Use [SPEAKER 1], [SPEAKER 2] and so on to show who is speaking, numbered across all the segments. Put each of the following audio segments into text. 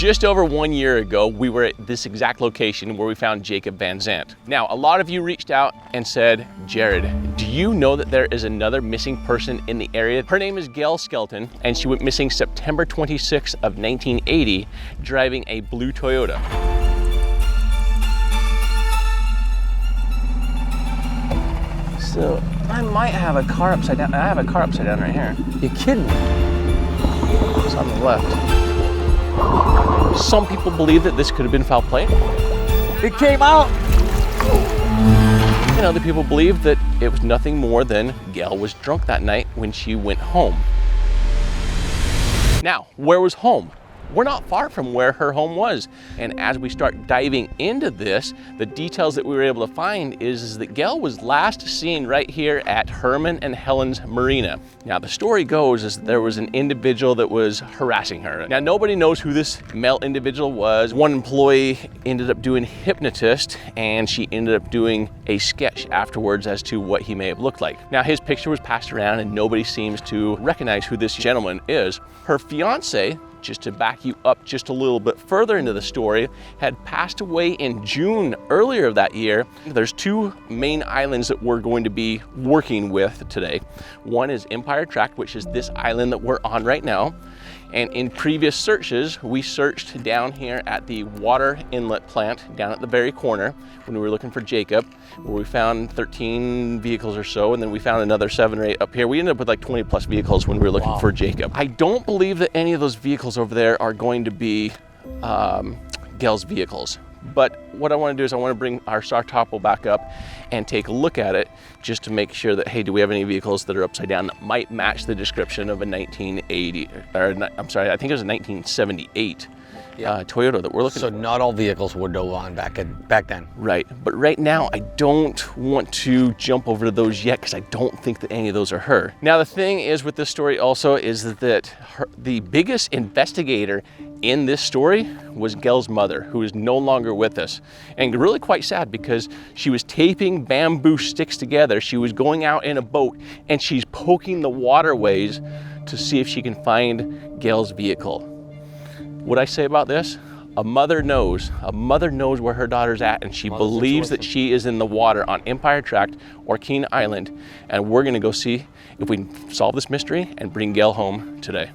[SPEAKER 1] Just over 1 year ago, we were at this exact location where we found Jacob VanZant. Now, a lot of you reached out and said, Jared, do you know that there is another missing person in the area? Her name is Gail Skelton, and she went missing September 26th of 1980, driving a blue Toyota. So, I might have a car upside down. I have a car upside down right here.
[SPEAKER 2] You kidding me?
[SPEAKER 1] It's on the left. Some people believe that this could have been foul play.
[SPEAKER 2] It came out.
[SPEAKER 1] And other people believe that it was nothing more than Gail was drunk that night when she went home. Now, where was home? We're not far from where her home was. And as we start diving into this, the details that we were able to find is that Gail was last seen right here at Herman and Helen's Marina. Now, the story goes is that there was an individual that was harassing her. Now, nobody knows who this male individual was. One employee ended up doing hypnotist, and she ended up doing a sketch afterwards as to what he may have looked like. Now, his picture was passed around and nobody seems to recognize who this gentleman is. Her fiance, just to back you up just a little bit further into the story, had passed away in June earlier of that year. There's two main islands that we're going to be working with today. One is Empire Tract, which is this island that we're on right now. And in previous searches, we searched down here at the water inlet plant down at the very corner when we were looking for Jacob, where we found 13 vehicles or so, and then we found another 7 or 8 up here. We ended up with like 20 plus vehicles when we were looking for Jacob. I don't believe that any of those vehicles over there are going to be Gail's vehicles. But what I want to do is I want to bring our star topple back up and take a look at it just to make sure that, hey, do we have any vehicles that are upside down that might match the description of a 1980, or I'm sorry, I think it was a 1978 Toyota that we're looking
[SPEAKER 2] for.
[SPEAKER 1] So
[SPEAKER 2] not all vehicles were Dolan back then.
[SPEAKER 1] Right, but right now I don't want to jump over to those yet because I don't think that any of those are her. Now the thing is with this story also is that the biggest investigator in this story was Gail's mother, who is no longer with us. And really quite sad because she was taping bamboo sticks together. She was going out in a boat and she's poking the waterways to see if she can find Gail's vehicle. What I say about this? A mother knows where her daughter's at, and she believes that she is in the water on Empire Tract or Keene Island. And we're gonna go see if we can solve this mystery and bring Gail home today.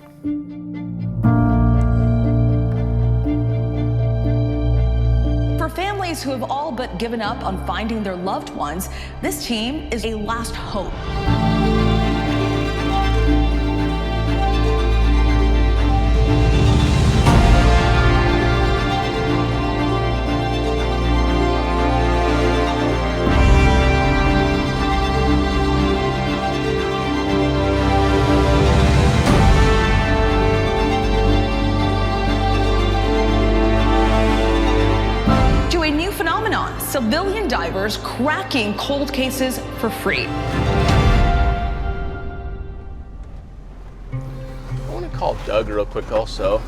[SPEAKER 3] For families who have all but given up on finding their loved ones, this team is a last hope. Civilian divers cracking cold cases for free.
[SPEAKER 1] I want to call Doug real quick also,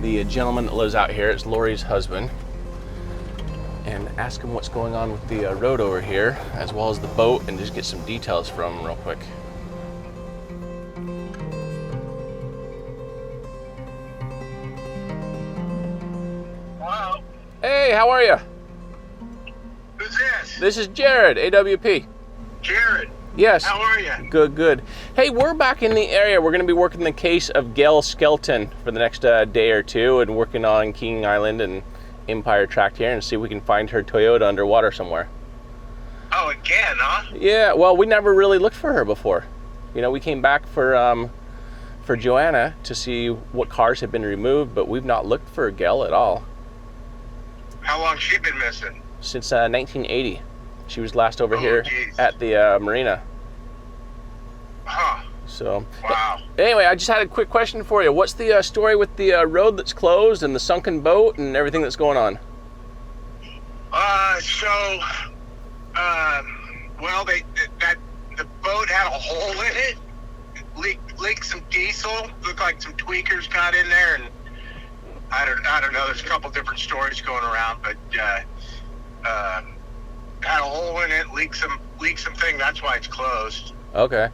[SPEAKER 1] the gentleman that lives out here. It's Lori's husband, and ask him what's going on with the road over here, as well as the boat, and just get some details from him real quick.
[SPEAKER 4] Hello?
[SPEAKER 1] Hey, how are you?
[SPEAKER 4] Who's this?
[SPEAKER 1] This is Jared, AWP.
[SPEAKER 4] Jared.
[SPEAKER 1] Yes.
[SPEAKER 4] How are you?
[SPEAKER 1] Good, good. Hey, we're back in the area. We're going to be working the case of Gail Skelton for the next day or two, and working on Keene Island and Empire Tract here, and see if we can find her Toyota underwater somewhere.
[SPEAKER 4] Oh, again, huh?
[SPEAKER 1] Yeah, well, we never really looked for her before. You know, we came back for Joanna to see what cars had been removed, but we've not looked for Gail at all.
[SPEAKER 4] How long's she been missing?
[SPEAKER 1] Since 1980. She was last over here
[SPEAKER 4] geez.
[SPEAKER 1] at the Marina.
[SPEAKER 4] Huh.
[SPEAKER 1] So,
[SPEAKER 4] wow.
[SPEAKER 1] Anyway, I just had a quick question for you. What's the story with the road that's closed and the sunken boat and everything that's going on?
[SPEAKER 4] Well, the boat had a hole in it. Leaked some diesel. Looked like some tweakers got in there, and I don't know. There's a couple different stories going around, but had a hole in it, leaked some thing. That's why it's closed.
[SPEAKER 1] Okay.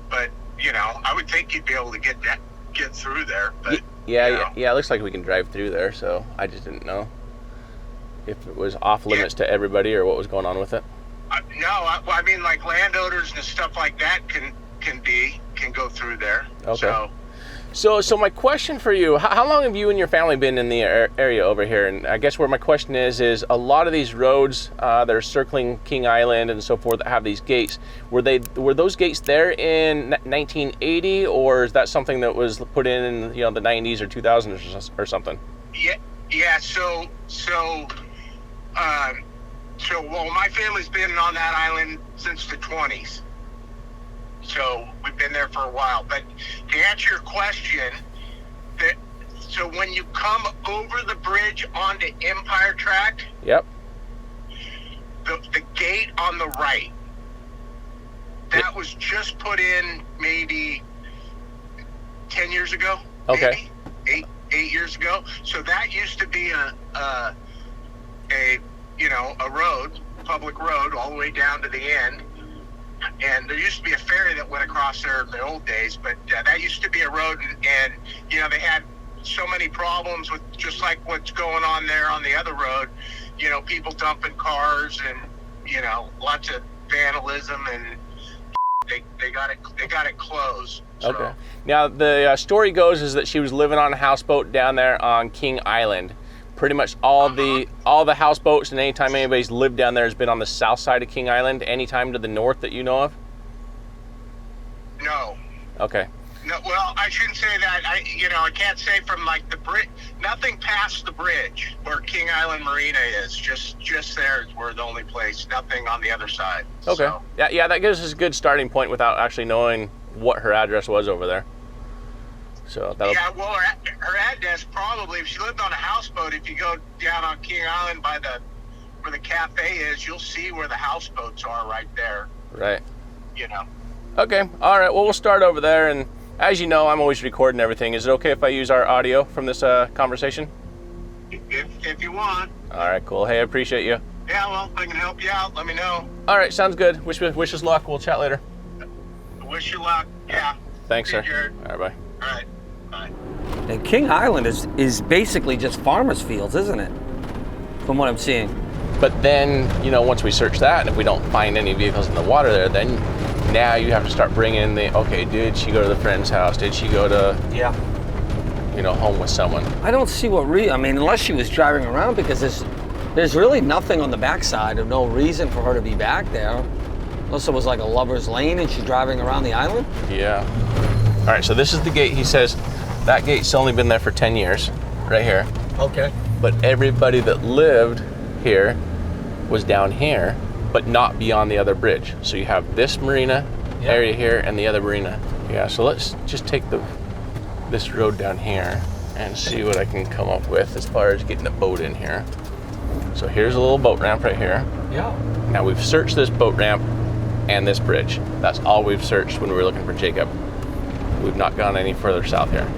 [SPEAKER 4] But you know, I would think you'd be able to get get through there. But
[SPEAKER 1] yeah, it looks like we can drive through there, so I just didn't know if it was off limits to everybody or what was going on with it.
[SPEAKER 4] No, I mean, like landowners and stuff like that can go through there.
[SPEAKER 1] Okay. So my question for you, how long have you and your family been in the area over here? And I guess where my question is a lot of these roads that are circling King Island and so forth that have these gates, were those gates there in 1980, or is that something that was put in the 90s or 2000s or something?
[SPEAKER 4] Yeah. So well, my family's been on that island since the 20s. So we've been there for a while. But to answer your question, so when you come over the bridge onto Empire Tract,
[SPEAKER 1] yep,
[SPEAKER 4] the gate on the right, that was just put in maybe 10 years ago.
[SPEAKER 1] Okay.
[SPEAKER 4] Maybe 8 years ago. So that used to be a road, public road, all the way down to the end. And there used to be a ferry that went across there in the old days, but that used to be a road, and they had so many problems with just like what's going on there on the other road. People dumping cars and lots of vandalism, and they got it closed. So.
[SPEAKER 1] Okay. Now the story goes is that she was living on a houseboat down there on King Island. Pretty much all the houseboats, and anytime anybody's lived down there has been on the south side of King Island. Anytime to the north that you know of?
[SPEAKER 4] No.
[SPEAKER 1] Okay.
[SPEAKER 4] No. Well, I shouldn't say that. I can't say from like the bridge. Nothing past the bridge where King Island Marina is. Just there is where the only place. Nothing on the other side.
[SPEAKER 1] Okay.
[SPEAKER 4] So.
[SPEAKER 1] Yeah. That gives us a good starting point without actually knowing what her address was over there. So
[SPEAKER 4] yeah, well, her address probably, if she lived on a houseboat, if you go down on King Island by where the cafe is, you'll see where the houseboats are right there.
[SPEAKER 1] Right.
[SPEAKER 4] Okay,
[SPEAKER 1] all right, well, we'll start over there, and as you know, I'm always recording everything. Is it okay if I use our audio from this conversation?
[SPEAKER 4] If you want.
[SPEAKER 1] All right, cool. Hey, I appreciate you.
[SPEAKER 4] Yeah, well, if I can help you out, let me know.
[SPEAKER 1] All right, sounds good. Wish us luck. We'll chat later.
[SPEAKER 4] Wish you luck. Yeah.
[SPEAKER 1] Thanks, sir.
[SPEAKER 4] Jared.
[SPEAKER 1] All right, bye.
[SPEAKER 4] All right. Bye.
[SPEAKER 2] And King Island is basically just farmers' fields, isn't it? From what I'm seeing.
[SPEAKER 1] But then, once we search that, and if we don't find any vehicles in the water there, then now you have to start bringing in did she go to the friend's house? Did she go to, home with someone?
[SPEAKER 2] I don't see unless she was driving around, because there's really nothing on the backside, of no reason for her to be back there. Unless it was like a lover's lane and she's driving around the island?
[SPEAKER 1] Yeah. All right, so this is the gate. He says that gate's only been there for 10 years, right here.
[SPEAKER 2] Okay.
[SPEAKER 1] But everybody that lived here was down here, but not beyond the other bridge. So you have this marina area here and the other marina. Yeah, so let's just take this road down here and see what I can come up with as far as getting a boat in here. So here's a little boat ramp right here.
[SPEAKER 2] Yeah.
[SPEAKER 1] Now we've searched this boat ramp and this bridge. That's all we've searched when we were looking for Jacob. We've not gone any further south here.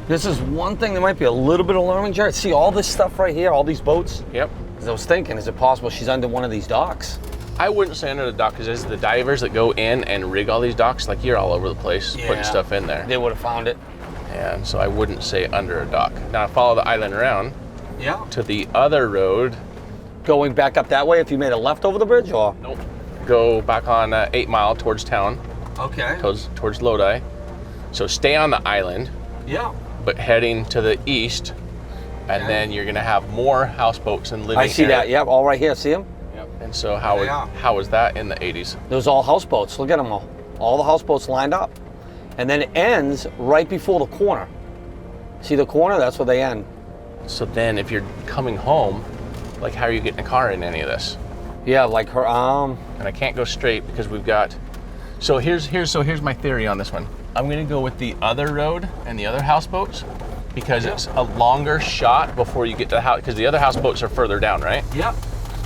[SPEAKER 2] This is one thing that might be a little bit alarming, Jared. See all this stuff right here, all these boats?
[SPEAKER 1] Yep.
[SPEAKER 2] Because I was thinking, is it possible she's under one of these docks?
[SPEAKER 1] I wouldn't say under the dock, because there's the divers that go in and rig all these docks. Like, you're all over the place putting stuff in there.
[SPEAKER 2] They would have found it.
[SPEAKER 1] And so I wouldn't say under a dock. Now follow the island around to the other road.
[SPEAKER 2] Going back up that way if you made a left over the bridge, or?
[SPEAKER 1] Nope. Go back on 8 Mile towards town.
[SPEAKER 2] Okay.
[SPEAKER 1] Towards Lodi. So stay on the island.
[SPEAKER 2] Yeah.
[SPEAKER 1] But heading to the east, and then you're gonna have more houseboats and living.
[SPEAKER 2] I see
[SPEAKER 1] area.
[SPEAKER 2] that. Yep, all right here. See them?
[SPEAKER 1] Yep. And so how was that in the 80s?
[SPEAKER 2] It was all houseboats. Look at them all. All the houseboats lined up, and then it ends right before the corner. See the corner? That's where they end.
[SPEAKER 1] So then, if you're coming home, like, how are you getting a car in any of this?
[SPEAKER 2] Yeah, like her
[SPEAKER 1] And I can't go straight because we've got. So here's my theory on this one. I'm gonna go with the other road and the other houseboats because it's a longer shot before you get to the house, because the other houseboats are further down, right?
[SPEAKER 2] Yep.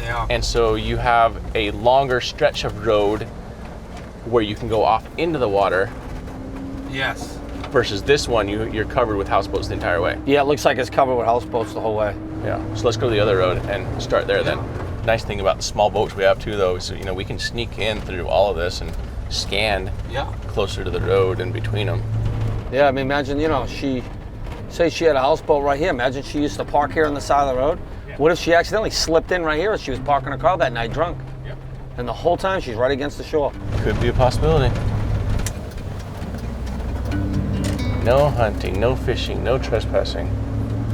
[SPEAKER 2] Yeah.
[SPEAKER 1] And so you have a longer stretch of road where you can go off into the water.
[SPEAKER 2] Yes.
[SPEAKER 1] Versus this one, you're covered with houseboats the entire way.
[SPEAKER 2] Yeah, it looks like it's covered with houseboats the whole way.
[SPEAKER 1] Yeah. So let's go to the other road and start there then. Nice thing about the small boats we have too, though, is we can sneak in through all of this and scan closer to the road and between them.
[SPEAKER 2] Yeah, I mean, imagine, say she had a houseboat right here. Imagine she used to park here on the side of the road.
[SPEAKER 1] Yeah.
[SPEAKER 2] What if she accidentally slipped in right here as she was parking her car that night drunk?
[SPEAKER 1] Yep.
[SPEAKER 2] And the whole time she's right against the shore.
[SPEAKER 1] Could be a possibility. No hunting, no fishing, no trespassing.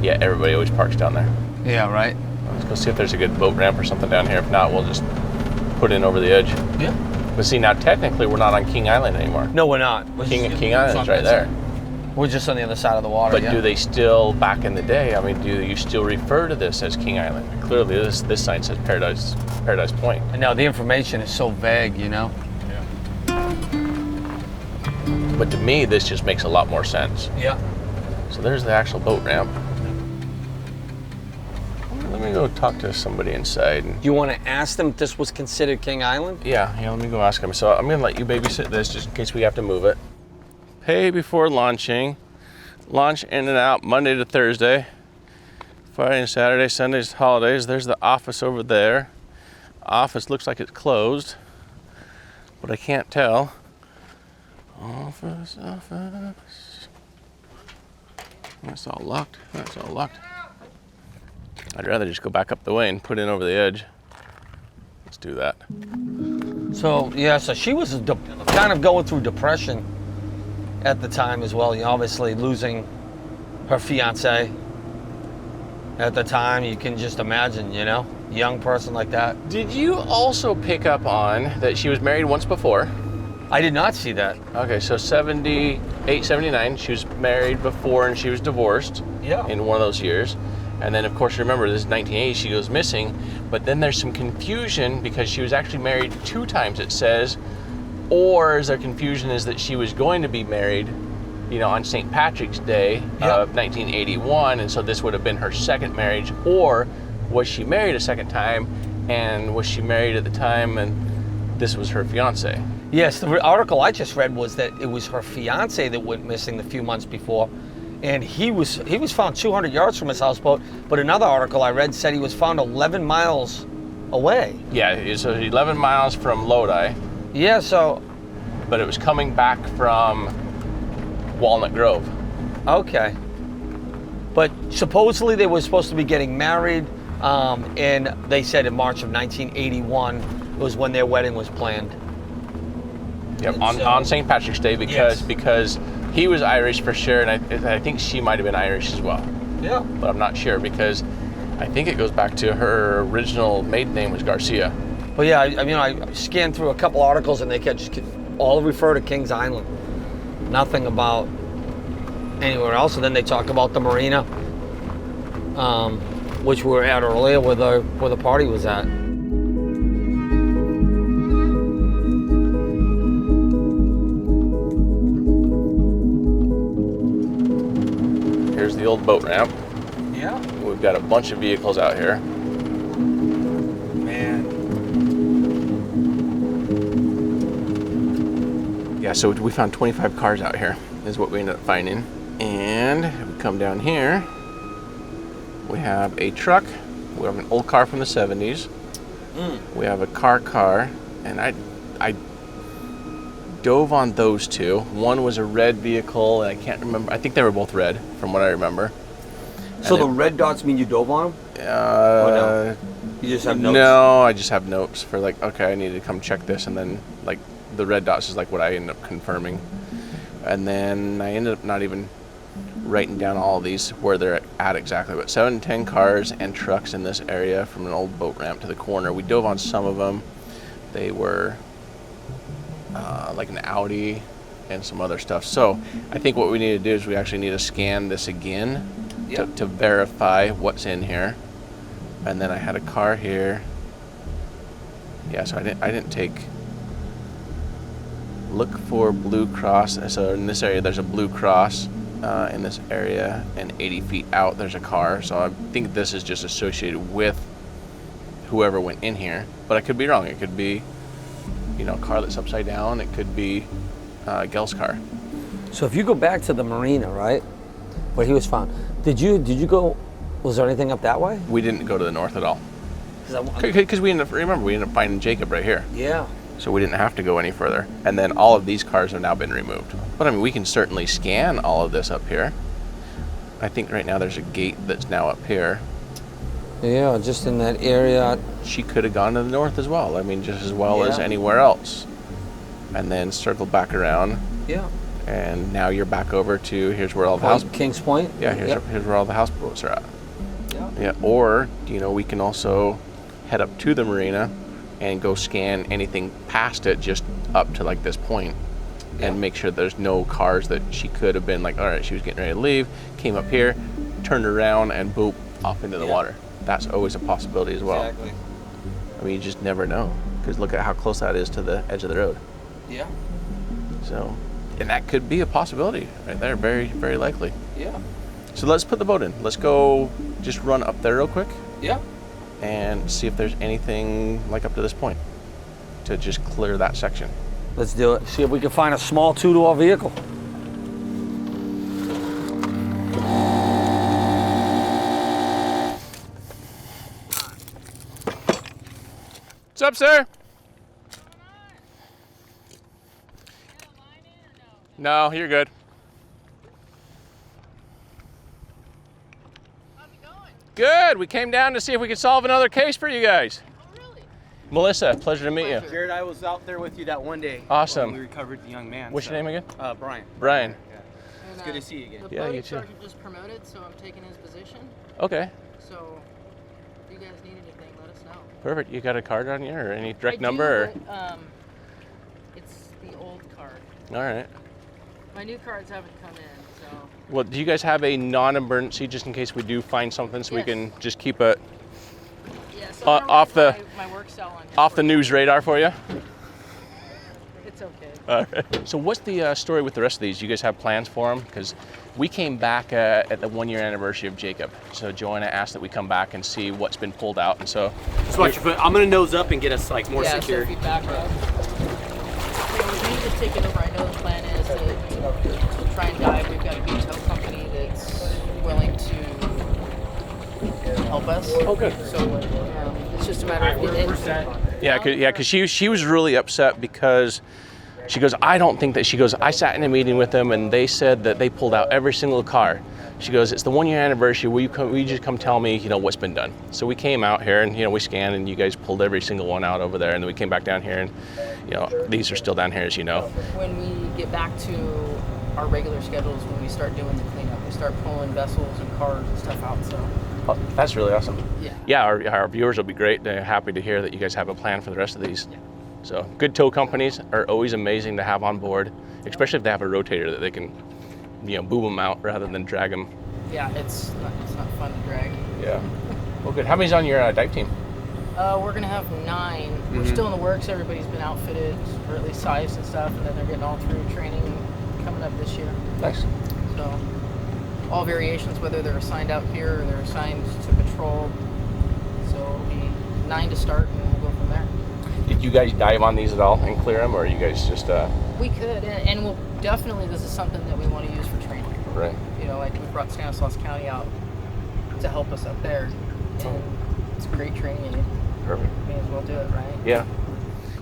[SPEAKER 1] Yeah, everybody always parks down there.
[SPEAKER 2] Yeah, right.
[SPEAKER 1] Let's go see if there's a good boat ramp or something down here. If not, we'll just put in over the edge.
[SPEAKER 2] Yeah.
[SPEAKER 1] But see, now technically we're not on King Island anymore.
[SPEAKER 2] No, we're not.
[SPEAKER 1] King Island's right there.
[SPEAKER 2] We're just on the other side of the water.
[SPEAKER 1] But
[SPEAKER 2] yeah.
[SPEAKER 1] do they still, back in the day, I mean, do you still refer to this as King Island? Clearly this sign says Paradise Point.
[SPEAKER 2] And now the information is so vague,
[SPEAKER 1] Yeah. But to me, this just makes a lot more sense.
[SPEAKER 2] Yeah.
[SPEAKER 1] So there's the actual boat ramp. Let me go talk to somebody inside.
[SPEAKER 2] You want to ask them if this was considered King Island?
[SPEAKER 1] Yeah, let me go ask them. So I'm gonna let you babysit this just in case we have to move it. Pay before launching. Launch in and out Monday to Thursday. Friday and Saturday, Sundays, holidays. There's the office over there. Office looks like it's closed, but I can't tell. Office. That's all locked. I'd rather just go back up the way and put in over the edge. Let's do that.
[SPEAKER 2] So, yeah, so she was kind of going through depression at the time as well. Obviously losing her fiance at the time. You can just imagine, young person like that.
[SPEAKER 1] Did you also pick up on that she was married once before?
[SPEAKER 2] I did not see that.
[SPEAKER 1] Okay, so 78, 79, she was married before and she was divorced in one of those years. And then, of course, remember, this is 1980, she goes missing. But then there's some confusion because she was actually married 2 times, it says. Or is there confusion is that she was going to be married, on St. Patrick's Day of 1981. And so this would have been her second marriage. Or was she married a second time? And was she married at the time and this was her fiance?
[SPEAKER 2] Yes, the article I just read was that it was her fiance that went missing a few months before, and he was found 200 yards from his houseboat. But another article I read said he was found 11 miles away.
[SPEAKER 1] Yeah, so 11 miles from Lodi.
[SPEAKER 2] Yeah, so.
[SPEAKER 1] But it was coming back from Walnut Grove.
[SPEAKER 2] Okay. But supposedly they were supposed to be getting married, and they said in March of 1981 was when their wedding was planned.
[SPEAKER 1] Yep, on St. Patrick's Day because he was Irish for sure, and I think she might have been Irish as well.
[SPEAKER 2] Yeah.
[SPEAKER 1] But I'm not sure because I think it goes back to her original maiden name was Garcia.
[SPEAKER 2] Well, yeah, I scanned through a couple articles and they just all refer to Kings Island. Nothing about anywhere else. And then they talk about the Marina, which we were at earlier where the party was at.
[SPEAKER 1] Here's the old boat ramp.
[SPEAKER 2] Yeah.
[SPEAKER 1] We've got a bunch of vehicles out here.
[SPEAKER 2] Man.
[SPEAKER 1] Yeah, so we found 25 cars out here, is what we ended up finding. And if we come down here, we have a truck. We have an old car from the 70s. We have a car, and I dove on those 2. One was a red vehicle, and I can't remember. I think they were both red, from what I remember.
[SPEAKER 2] So the red dots mean you dove on them?
[SPEAKER 1] No?
[SPEAKER 2] You just have notes?
[SPEAKER 1] No, I just have notes for okay, I need to come check this, and then the red dots is what I end up confirming. And then I ended up not even writing down all of these where they're at exactly, but 7 to 10 cars and trucks in this area from an old boat ramp to the corner. We dove on some of them. They were like an Audi and some other stuff. So I think what we need to do is we actually need to scan this again to verify what's in here. And then I had a car here. Yeah, so I didn't take. Look for Blue Cross. So in this area, there's a Blue Cross in this area, and 80 feet out, there's a car. So I think this is just associated with whoever went in here. But I could be wrong. It could be, a car that's upside down. It could be Gail's car.
[SPEAKER 2] So if you go back to the Marina, right, where he was found, did you go? Was there anything up that way?
[SPEAKER 1] We didn't go to the north at all. Because we ended up finding Jacob right here.
[SPEAKER 2] Yeah.
[SPEAKER 1] So we didn't have to go any further. And then all of these cars have now been removed. But I mean, we can certainly scan all of this up here. I think right now there's a gate that's now up here.
[SPEAKER 2] Yeah, just in that area.
[SPEAKER 1] She could have gone to the north as well. I mean, just as well as anywhere else. And then circle back around.
[SPEAKER 2] Yeah.
[SPEAKER 1] And now you're back over to, here's where all the house...
[SPEAKER 2] Kings Point?
[SPEAKER 1] Yeah, here's where all the houseboats are at.
[SPEAKER 2] Yeah.
[SPEAKER 1] Yeah, or, you know, we can also head up to the marina and go scan anything past it just up to like this point and make sure there's no cars that she could have been like, all right, she was getting ready to leave, came up here, turned around and boop, off into the water. That's always a possibility as well.
[SPEAKER 2] Exactly.
[SPEAKER 1] I mean, you just never know, because look at how close that is to the edge of the road.
[SPEAKER 2] Yeah.
[SPEAKER 1] So, and that could be a possibility right there, very, very likely.
[SPEAKER 2] Yeah.
[SPEAKER 1] So let's put the boat in. Let's go just run up there real quick.
[SPEAKER 2] Yeah.
[SPEAKER 1] And see if there's anything like up to this point to just clear that section.
[SPEAKER 2] Let's do it. See if we can find a small two-door vehicle.
[SPEAKER 1] What's up, sir? No, you're good.
[SPEAKER 5] How's it going?
[SPEAKER 1] Good. We came down to see if we could solve another case for you guys.
[SPEAKER 5] Oh, really?
[SPEAKER 1] Melissa, pleasure to meet you.
[SPEAKER 6] Jared, I was out there with you that one day.
[SPEAKER 1] Awesome.
[SPEAKER 6] When we recovered the young man.
[SPEAKER 1] What's your name again?
[SPEAKER 6] Brian.
[SPEAKER 1] Brian.
[SPEAKER 6] Yeah.
[SPEAKER 5] And,
[SPEAKER 6] It's good to see you again.
[SPEAKER 5] The
[SPEAKER 1] Yeah,
[SPEAKER 5] boat
[SPEAKER 1] you too.
[SPEAKER 5] sergeant just promoted, so I'm taking his position.
[SPEAKER 1] Okay.
[SPEAKER 5] So, if you guys need anything, let us know.
[SPEAKER 1] Perfect. You got a card on you or any
[SPEAKER 5] I
[SPEAKER 1] direct
[SPEAKER 5] do,
[SPEAKER 1] number?
[SPEAKER 5] but, it's the old card.
[SPEAKER 1] Or? All right.
[SPEAKER 5] My new cards haven't come in, so.
[SPEAKER 1] Well, do you guys have a non-emergency just in case we do find something so we
[SPEAKER 5] Yes.
[SPEAKER 1] can just keep it
[SPEAKER 5] Yeah, so
[SPEAKER 1] off the
[SPEAKER 5] my work cell on here
[SPEAKER 1] off
[SPEAKER 5] for
[SPEAKER 1] the
[SPEAKER 5] you.
[SPEAKER 1] news radar for you?
[SPEAKER 5] It's okay.
[SPEAKER 1] All right. So what's the story with the rest of these? Do you guys have plans for them? Because we came back at the 1-year anniversary of Jacob. So Joanna asked that we come back and see what's been pulled out. And so
[SPEAKER 6] Just watch your foot. I'm gonna nose up and get us like more
[SPEAKER 5] Yeah,
[SPEAKER 6] secure.
[SPEAKER 5] so if you back up. So we need to take it over. I know the plan is to try and dive. We've got a good tow company that's willing to help us.
[SPEAKER 1] Oh, good.
[SPEAKER 5] So it's just a matter of getting in.
[SPEAKER 1] yeah, because she was really upset because she goes, I don't think that, she goes, I sat in a meeting with them and they said that they pulled out every single car. She goes, it's the 1-year anniversary. Will you just come tell me, you know, what's been done? So we came out here and, you know, we scanned and you guys pulled every single one out over there. And then we came back down here and, you know, these are still down here, as you know.
[SPEAKER 5] When we get back to our regular schedules, when we start doing the cleanup, we start pulling vessels and cars and stuff out. So
[SPEAKER 1] Oh, that's really awesome.
[SPEAKER 5] yeah.
[SPEAKER 1] Yeah, our viewers will be great. They're happy to hear that you guys have a plan for the rest of these.
[SPEAKER 5] Yeah.
[SPEAKER 1] So good tow companies are always amazing to have on board, especially if they have a rotator that they can, you know, boom them out rather than drag them.
[SPEAKER 5] Yeah, it's not fun to drag.
[SPEAKER 1] Yeah. Well, good. How many's on your dive team?
[SPEAKER 5] We're gonna have 9. We're still in the works. Everybody's been outfitted, or at least sized and stuff, and then they're getting all through training coming up this year.
[SPEAKER 1] Nice.
[SPEAKER 5] So all variations, whether they're assigned out here or they're assigned to patrol. So it'll be 9 to start, and we'll go from there.
[SPEAKER 1] Did you guys dive on these at all and clear them, or are you guys just
[SPEAKER 5] We could, and we'll definitely. This is something that we want to use for training.
[SPEAKER 1] right?
[SPEAKER 5] You know, like we brought Stanislaus County out to help us up there, and it's great training. And
[SPEAKER 1] Perfect.
[SPEAKER 5] may as well do it, right?
[SPEAKER 1] Yeah.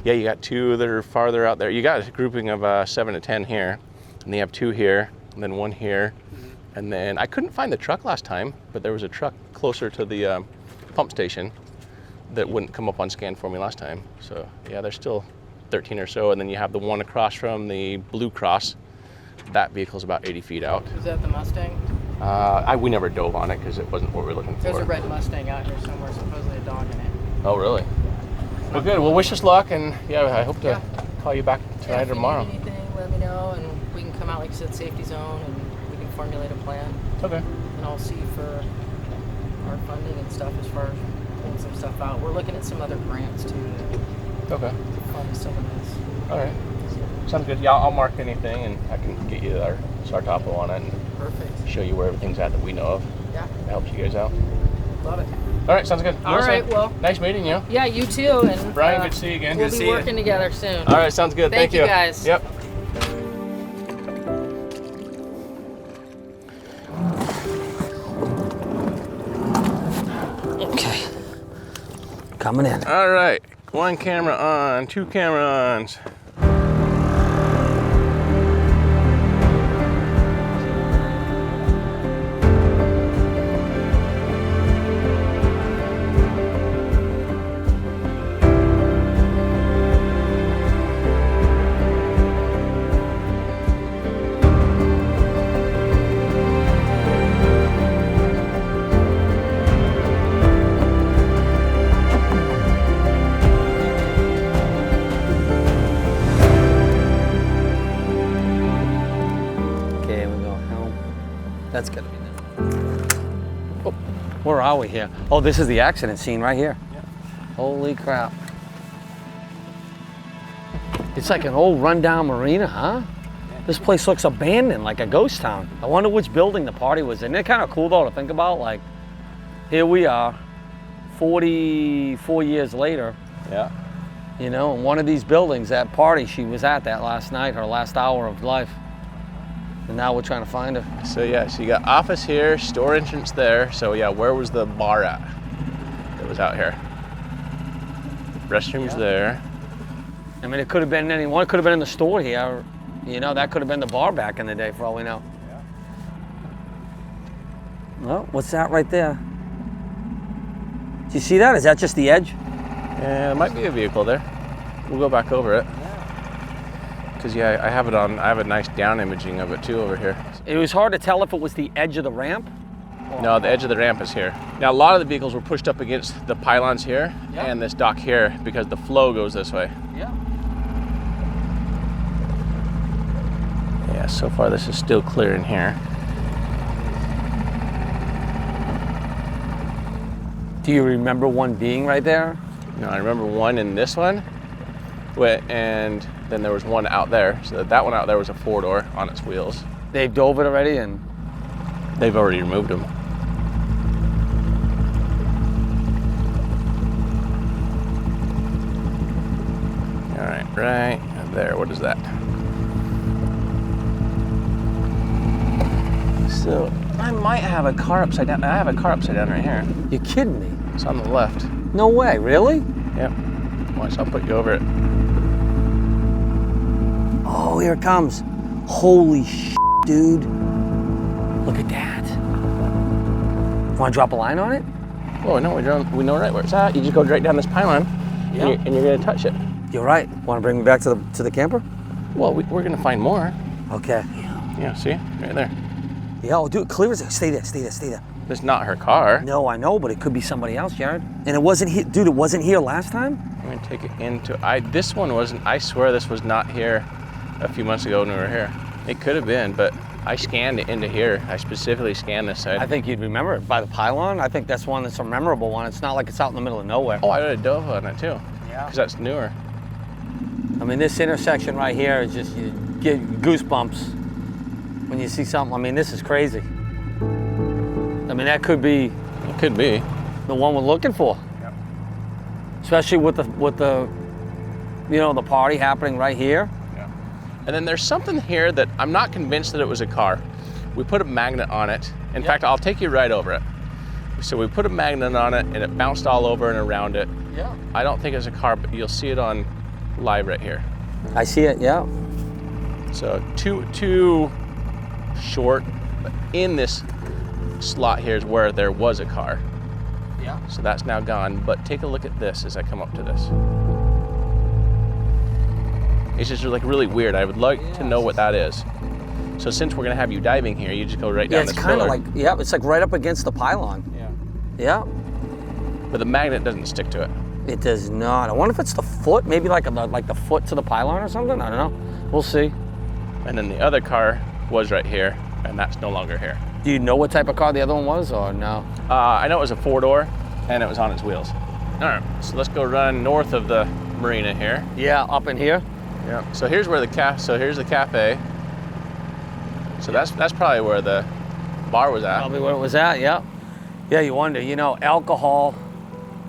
[SPEAKER 1] Yeah, you got 2 that are farther out there. You got a grouping of 7 to 10 here, and they have 2 here, and then 1 here. And then I couldn't find the truck last time, but there was a truck closer to the pump station that wouldn't come up on scan for me last time. So yeah, there's still 13 or so. And then you have the one across from the Blue Cross. That vehicle's about 80 feet out.
[SPEAKER 5] Is that the Mustang?
[SPEAKER 1] We never dove on it because it wasn't what we were looking for.
[SPEAKER 5] There's a red Mustang out here somewhere, supposedly a dog in it.
[SPEAKER 1] Oh, really? Well, good. Well, wish us luck, and yeah, I hope to call you back tonight
[SPEAKER 5] if
[SPEAKER 1] or
[SPEAKER 5] you
[SPEAKER 1] tomorrow.
[SPEAKER 5] need anything, let me know, and we can come out, like I said, safety zone, and we can formulate a plan.
[SPEAKER 1] Okay.
[SPEAKER 5] And I'll see for our funding and stuff as far as pulling some stuff out. We're looking at some other grants too
[SPEAKER 1] Okay.
[SPEAKER 5] to fund some of this.
[SPEAKER 1] All right. Sounds good. Yeah, I'll mark anything, and I can get you our Sartopo on it and
[SPEAKER 5] Perfect.
[SPEAKER 1] show you where everything's at that we know of.
[SPEAKER 5] Yeah,
[SPEAKER 1] It helps you guys out.
[SPEAKER 5] love it.
[SPEAKER 1] All right, sounds good.
[SPEAKER 5] All right, well.
[SPEAKER 1] Nice meeting you.
[SPEAKER 5] Yeah, you too. And
[SPEAKER 1] Brian, good to see you again.
[SPEAKER 5] We'll
[SPEAKER 1] Good to
[SPEAKER 5] be
[SPEAKER 1] see you.
[SPEAKER 5] working together soon.
[SPEAKER 1] All right, sounds good.
[SPEAKER 5] Thank you, guys.
[SPEAKER 1] Yep.
[SPEAKER 2] Okay. Coming in.
[SPEAKER 1] All right. One camera on, two camera ons.
[SPEAKER 2] That's gotta be them. Oh, where are we here? Oh, this is the accident scene right here. Yeah. Holy crap. It's like an old rundown marina, huh? This place looks abandoned, like a ghost town. I wonder which building the party was in. It's kind of cool though to think about. Like, here we are, 44 years later.
[SPEAKER 1] Yeah.
[SPEAKER 2] You know, in one of these buildings, that party she was at that last night, her last hour of life. And now we're trying to find her.
[SPEAKER 1] So yeah, so you got office here, store entrance there. So yeah, where was the bar at that was out here? Restrooms there.
[SPEAKER 2] I mean, it could have been anyone. It could have been in the store here. You know, that could have been the bar back in the day for all we know. Yeah. Well, what's that right there? Do you see that? Is that just the edge?
[SPEAKER 1] Yeah, there might be a vehicle there. We'll go back over it. Because yeah, I have it on, I have a nice down imaging of it too over here.
[SPEAKER 2] It was hard to tell if it was the edge of the ramp.
[SPEAKER 1] No, the edge of the ramp is here. Now a lot of the vehicles were pushed up against the pylons here and this dock here because the flow goes this way.
[SPEAKER 2] Yeah.
[SPEAKER 1] Yeah, so far this is still clear in here.
[SPEAKER 2] Do you remember one being right there?
[SPEAKER 1] No, I remember one in this one, and then there was one out there. So that one out there was a 4-door on its wheels.
[SPEAKER 2] They've dove it already and?
[SPEAKER 1] They've already removed them. All right, right there, what is that? So I might have a car upside down. I have a car upside down right here.
[SPEAKER 2] You kidding me?
[SPEAKER 1] It's on the left.
[SPEAKER 2] No way, really?
[SPEAKER 1] Yep. Watch, I'll put you over it.
[SPEAKER 2] Oh, here it comes. Holy shit, dude. Look at that. Want to drop a line on it?
[SPEAKER 1] Oh, no, we know right where it's at. You just go right down this pylon, and you're going to touch it.
[SPEAKER 2] You're right. Want to bring me back to the camper?
[SPEAKER 1] Well, we're going to find more.
[SPEAKER 2] Okay.
[SPEAKER 1] Yeah, see? Right there.
[SPEAKER 2] Yeah, oh, dude, clear as it. Stay there, stay there, stay there.
[SPEAKER 1] It's not her car.
[SPEAKER 2] No, I know, but it could be somebody else, Jared. And it wasn't here, dude, it wasn't here last time?
[SPEAKER 1] I'm going to take it into, this one wasn't, I swear this was not here a few months ago when we were here. It could have been, but I scanned it into here. I specifically scanned this side.
[SPEAKER 2] I think you'd remember it by the pylon. I think that's one that's a memorable one. It's not like it's out in the middle of nowhere.
[SPEAKER 1] Oh, I would have dove on it too. Yeah. Because that's newer.
[SPEAKER 2] I mean, this intersection right here is just, you get goosebumps when you see something. I mean, this is crazy. I mean, that could be.
[SPEAKER 1] It could be.
[SPEAKER 2] The one we're looking for.
[SPEAKER 1] Yep.
[SPEAKER 2] Especially with the, you know, the party happening right here.
[SPEAKER 1] Yeah. And then there's something here that I'm not convinced that it was a car. We put a magnet on it. In fact, I'll take you right over it. So we put a magnet on it and it bounced all over and around it.
[SPEAKER 2] Yeah.
[SPEAKER 1] I don't think it's a car, but you'll see it on live right here.
[SPEAKER 2] I see it, yeah.
[SPEAKER 1] So too short, but in this slot here is where there was a car.
[SPEAKER 2] Yeah.
[SPEAKER 1] So that's now gone, but take a look at this as I come up to this. It's just like really weird. I would like to know what that is. So since we're gonna have you diving here, you just go right down this pillar.
[SPEAKER 2] Yeah, it's kind of like, it's like right up against the pylon.
[SPEAKER 1] Yeah.
[SPEAKER 2] Yeah.
[SPEAKER 1] But the magnet doesn't stick to it.
[SPEAKER 2] It does not. I wonder if it's the foot, maybe like the foot to the pylon or something. I don't know. We'll see.
[SPEAKER 1] And then the other car was right here, and that's no longer here.
[SPEAKER 2] Do you know what type of car the other one was, or no?
[SPEAKER 1] I know it was a 4-door, and it was on its wheels. All right, so let's go run north of the marina here.
[SPEAKER 2] Yeah, up in here.
[SPEAKER 1] Yeah. So here's where here's the cafe. So that's probably where the bar was at.
[SPEAKER 2] Probably where it was at. Yeah. Yeah, you wonder. You know, alcohol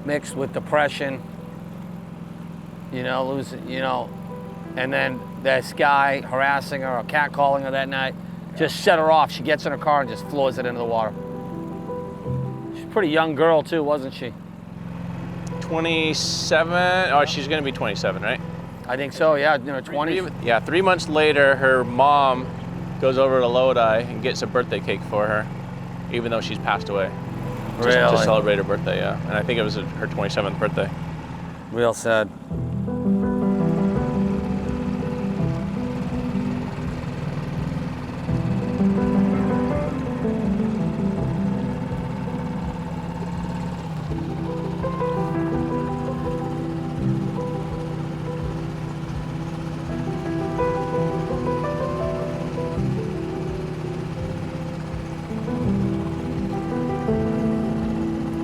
[SPEAKER 2] mixed with depression. You know, losing. You know, and then this guy harassing her or catcalling her that night. Just set her off. She gets in her car and just floors it into the water. She's a pretty young girl too, wasn't she?
[SPEAKER 1] 27. Oh, she's gonna be 27, right?
[SPEAKER 2] I think so, yeah, in her 20s.
[SPEAKER 1] Yeah, 3 months later, her mom goes over to Lodi and gets a birthday cake for her, even though she's passed away. Just to celebrate her birthday, yeah. And I think it was her 27th birthday.
[SPEAKER 2] Real sad.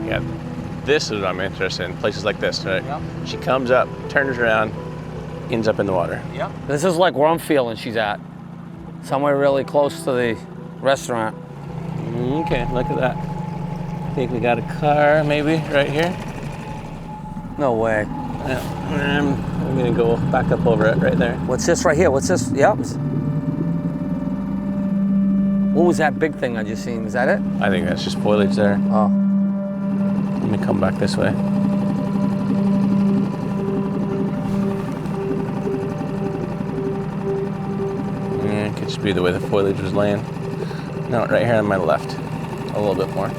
[SPEAKER 1] Yeah, this is what I'm interested in, places like this, right? Yep. She comes up, turns around, ends up in the water.
[SPEAKER 2] Yep. This is like where I'm feeling she's at. Somewhere really close to the restaurant.
[SPEAKER 1] Okay, look at that. I think we got a car maybe right here.
[SPEAKER 2] No way.
[SPEAKER 1] Yeah. I'm gonna go back up over it right there.
[SPEAKER 2] What's this right here? What's this? Yep. What was that big thing I just seen? Is that it?
[SPEAKER 1] I think that's just foliage there.
[SPEAKER 2] Oh.
[SPEAKER 1] Let me come back this way. Yeah, it could just be the way the foliage was laying. No, right here on my left. A little bit more.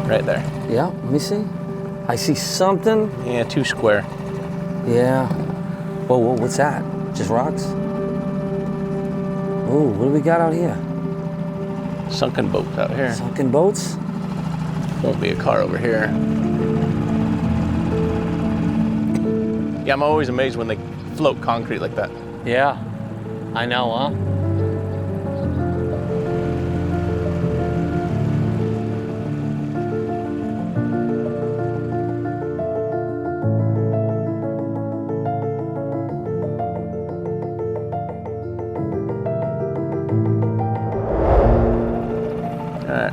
[SPEAKER 1] Right there.
[SPEAKER 2] Yeah, let me see. I see something.
[SPEAKER 1] Yeah, 2 square.
[SPEAKER 2] Yeah. Whoa, what's that? Just rocks? Ooh, what do we got out here?
[SPEAKER 1] Sunken boats out here.
[SPEAKER 2] Sunken boats?
[SPEAKER 1] Won't be a car over here. Yeah, I'm always amazed when they float concrete like that.
[SPEAKER 2] Yeah, I know, huh?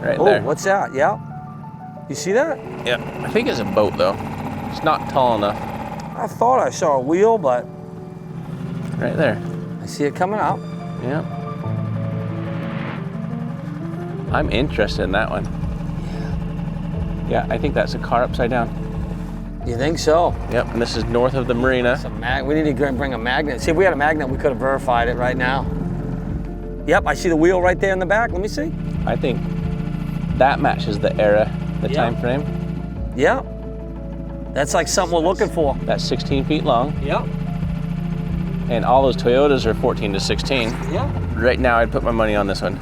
[SPEAKER 1] Right
[SPEAKER 2] oh,
[SPEAKER 1] there.
[SPEAKER 2] What's that? Yeah. You see that?
[SPEAKER 1] Yeah, I think it's a boat though. It's not tall enough.
[SPEAKER 2] I thought I saw a wheel, but...
[SPEAKER 1] Right there.
[SPEAKER 2] I see it coming out.
[SPEAKER 1] Yeah. I'm interested in that one. Yeah, I think that's a car upside down.
[SPEAKER 2] You think so?
[SPEAKER 1] Yep, and this is north of the Marina.
[SPEAKER 2] We need to go and bring a magnet. See, if we had a magnet, we could have verified it right now. Yep, I see the wheel right there in the back. Let me see.
[SPEAKER 1] I think that matches the era, the time frame.
[SPEAKER 2] Yeah. That's like something we're looking for.
[SPEAKER 1] That's 16 feet long.
[SPEAKER 2] Yep.
[SPEAKER 1] And all those Toyotas are 14 to 16.
[SPEAKER 2] Yeah.
[SPEAKER 1] Right now, I'd put my money on this one.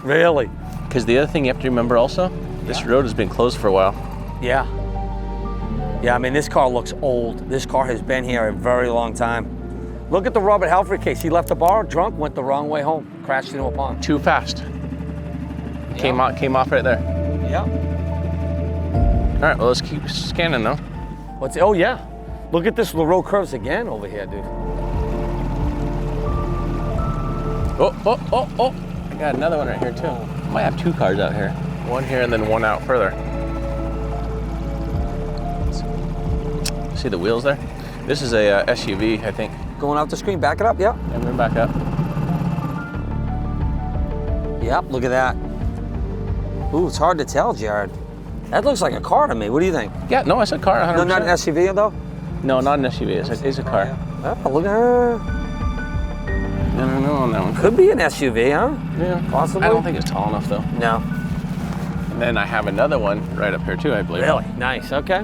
[SPEAKER 2] Really?
[SPEAKER 1] Because the other thing you have to remember also, this road has been closed for a while.
[SPEAKER 2] Yeah. Yeah, I mean, this car looks old. This car has been here a very long time. Look at the Robert Halfrey case. He left the bar drunk, went the wrong way home, crashed into a pond.
[SPEAKER 1] Too fast. Came off right there.
[SPEAKER 2] Yeah.
[SPEAKER 1] All right, well, let's keep scanning though.
[SPEAKER 2] Oh yeah. Look at this, the road curves again over here, dude.
[SPEAKER 1] Oh. I got another one right here too. Might have 2 cars out here. One here and then one out further. See the wheels there? This is a SUV, I think.
[SPEAKER 2] Going out the screen, back it up, yeah.
[SPEAKER 1] And we're back up.
[SPEAKER 2] Yep, look at that. Ooh, it's hard to tell, Jared. That looks like a car to me. What do you think?
[SPEAKER 1] Yeah, no, it's a car, 100%.
[SPEAKER 2] No, not an SUV though?
[SPEAKER 1] No, not an SUV. It's a car.
[SPEAKER 2] Yeah. Oh, look at her.
[SPEAKER 1] I don't know on that one.
[SPEAKER 2] Could be an SUV, huh?
[SPEAKER 1] Yeah.
[SPEAKER 2] Possibly.
[SPEAKER 1] I don't think it's tall enough though.
[SPEAKER 2] No.
[SPEAKER 1] And then I have another one right up here too, I believe.
[SPEAKER 2] Really? Nice, okay.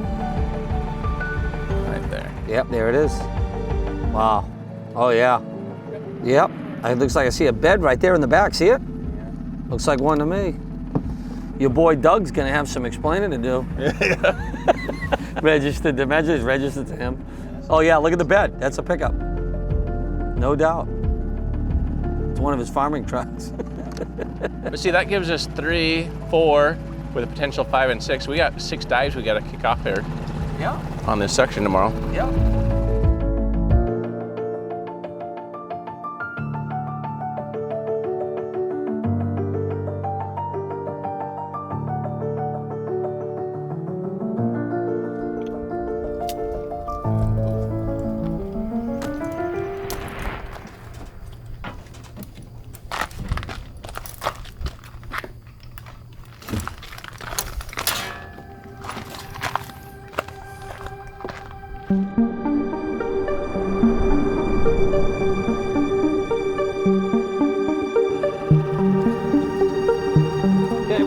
[SPEAKER 1] Right there.
[SPEAKER 2] Yep, there it is. Wow. Oh yeah. Yep. It looks like I see a bed right there in the back. See it? Looks like one to me. Your boy Doug's gonna have some explaining to do. Registered. Imagine it's registered to him. Oh yeah, look at the bed. That's a pickup. No doubt. It's one of his farming trucks.
[SPEAKER 1] But see, that gives us 3, 4, with a potential 5 and 6. We got 6 dives we got to kick off here.
[SPEAKER 2] Yeah.
[SPEAKER 1] On this section tomorrow.
[SPEAKER 2] Yeah. Okay,